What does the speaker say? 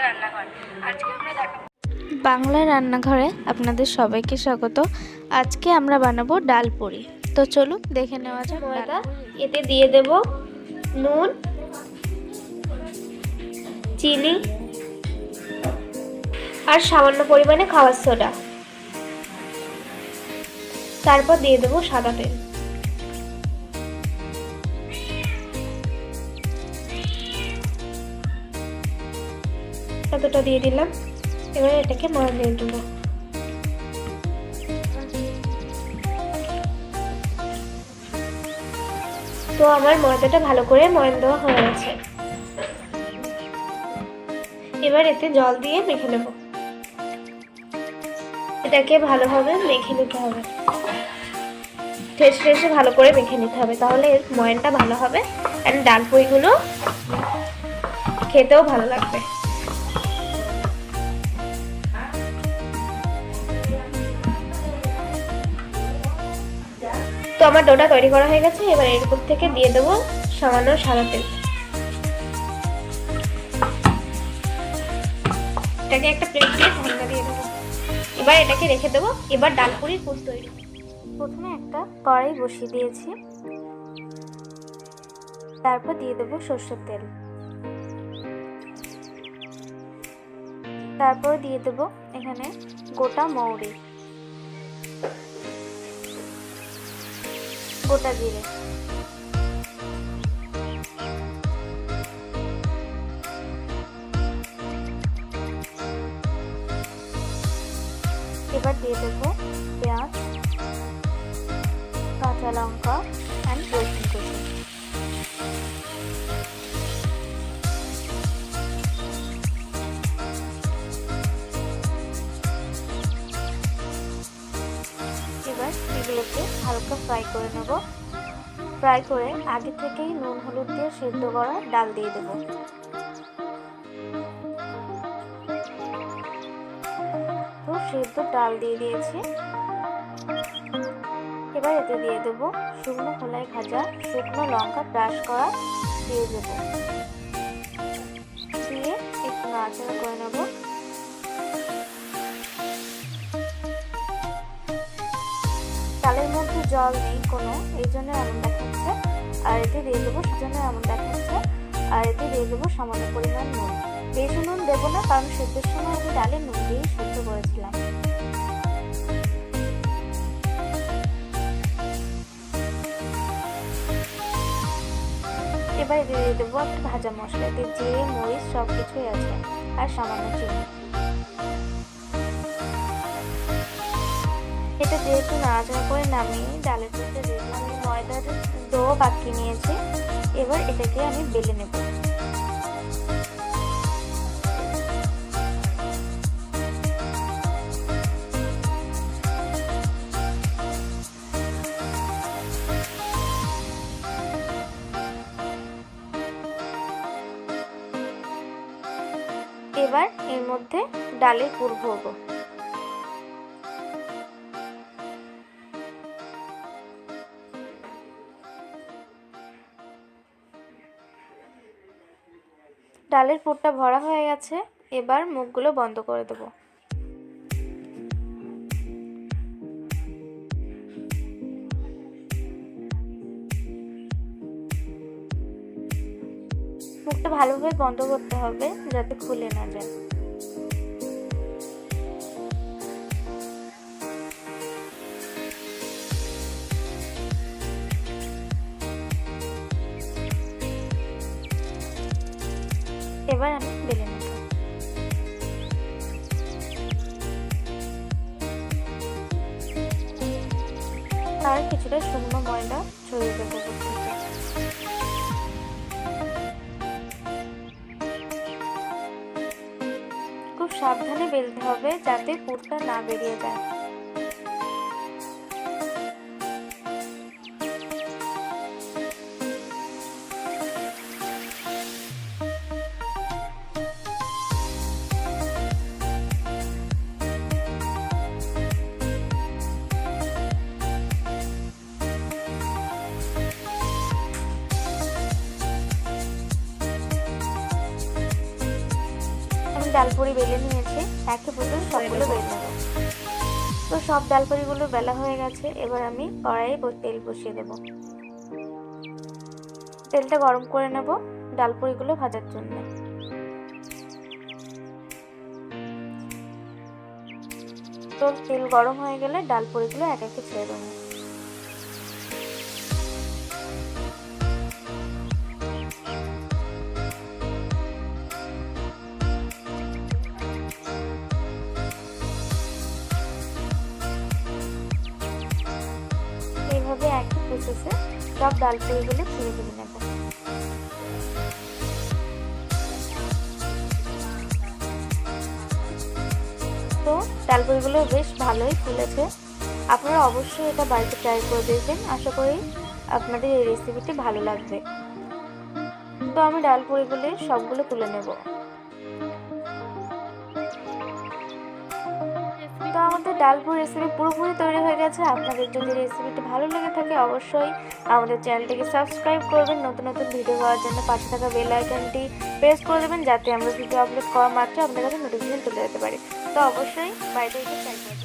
রান্নাঘর। আজকে আমরা দেখাবো বাংলা রান্নাঘরে আপনাদের সবাইকে স্বাগত। আজকে আমরা বানাবো ডাল পুরি। তো চলুন দেখে নেওয়া যাক। ময়দা, এতে দিয়ে দেব নুন, চিনি আর সামান্য পরিমাণে খাবার সোডা। তারপর দিয়ে দেব সাদা তেল। এতটা দিয়ে দিলাম। এবার এটাকে ময়ান দিয়ে দেবো। তো আমার ময়দাটা ভালো করে ময়ান দেওয়া হয়ে গেছে। এবার এতে জল দিয়ে মেখে নেব। এটাকে ভালোভাবে মেখে নিতে হবে, ঠেসে ঠেসে ভালো করে মেখে নিতে হবে, তাহলে এর ময়ানটা ভালো হবে আর ডাল পুরিগুলো খেতেও ভালো লাগবে। তো আমার ডোটা তৈরি করা হয়ে গেছে। এবার এর উপর থেকে দিয়ে দেবো সামান্য সাদা তেল। এটাকে একটা প্লেট দিয়ে ঢাকনা দিয়ে দেবো। এবার এটাকে রেখে দেবো। এবার ডাল পুরির পুর তৈরি। প্রথমে একটা কড়াই বসিয়ে দিয়েছি, তারপর দিয়ে দেবো সরষের তেল, তারপর দিয়ে দেবো এখানে গোটা মৌরি, গোটা জিরে, এবার দিয়ে দেবো পেঁয়াজ, কাঁচা লঙ্কা অ্যান্ড রসুন কুচি। এবার এগুলোকে হালকা ফ্রাই করে নেব। ফ্রাই করে আগে থেকেই নুন হলুদ দিয়ে সেদ্ধ করা ডাল দিয়ে দেব। তো সেদ্ধ ডাল দিয়ে দিয়েছি। এবার এতে দিয়ে দেব শুকনো খোলায় ভাজা শুকনো লঙ্কা ক্রাশ করা দিয়ে দেব। দিয়ে একটু নাড়াচাড়া করে নেব। ডালের মধ্যে জল নেই কোনো, এই জন্য এমন দেখাচ্ছে। আর এতে দিয়ে দেবো, সেজন্য এমন দেখাচ্ছে। আর এতে দিয়ে দেবো সামান্য পরিমাণ নুন। বেশি নুন দেবো না, কারণ সেদ্ধের সময় আমি ডালে নুন দিয়েই সেদ্ধ করেছিলাম। এবার এতে দিয়ে দেবো একটা ভাজা মশলা। এতে জিরে মরিচ সব কিছুই আছে, আর সামান্য চিনি। এটা যেহেতু নাড়াচাড়া করে নামিয়ে ডালের মধ্যে দিয়ে দিলাম। আমি ময়দার ডো বাকি নিয়েছি। এবার এটাকে আমি বেলে নেব। এবার এর মধ্যে ডালের পুর ভরবো। ডালের পুরটা ভরা হয়ে গেছে। এবার মুখগুলো বন্ধ করে দেবো। মুখটা ভালোভাবে বন্ধ করতে হবে যাতে খুলে না যায়। এবার আমি বেলে নেব। আর কিছুটা শুকনো ময়দা ছড়িয়ে দেবো। খুব সাবধানে বেলতে হবে যাতে পুরটা না বেরিয়ে যায়। ডালপুরি বেলে নিয়েছি, একই প্রসেস সবগুলো বেলে নেব। তো সব ডালপুরিগুলো বেলা হয়ে গেছে। এবার আমি কড়াইয়ে তেল বসিয়ে দেব। তেলটা গরম করে নেব ডালপুরিগুলো ভাজার জন্য। তো তেল গরম হয়ে গেলে ডালপুরিগুলো এক একে ছেড়ে দেবো। এইভাবে একই প্রসেসে সব ডালপুরিগুলো ছেড়ে দিয়ে নেব। তো ডালপুরিগুলো বেশ ভালোই ফুলেছে। আপনারা অবশ্যই এটা বাড়িতে ট্রাই করে দেখবেন। আশা করি আপনাদের এই রেসিপিটি ভালো লাগবে। তো আমি ডালপুরিগুলি সবগুলো তুলে নেব। তো আমাদের ডালপুরি রেসিপি পুরোপুরি তৈরি হয়ে গেছে। আপনাদের যদি রেসিপিটি ভালো লেগে থাকে অবশ্যই আমাদের চ্যানেলটিকে সাবস্ক্রাইব করবেন। নতুন নতুন ভিডিও পাওয়ার জন্য পাশে থাকা বেল আইকনটি প্রেস করে দেবেন, যাতে আমরা ভিডিও আপলোড করা মাত্র আপনাদের কাছে নোটিফিকেশন চলে যেতে পারে। তো অবশ্যই বাড়িতে এসে ট্রাই করবেন।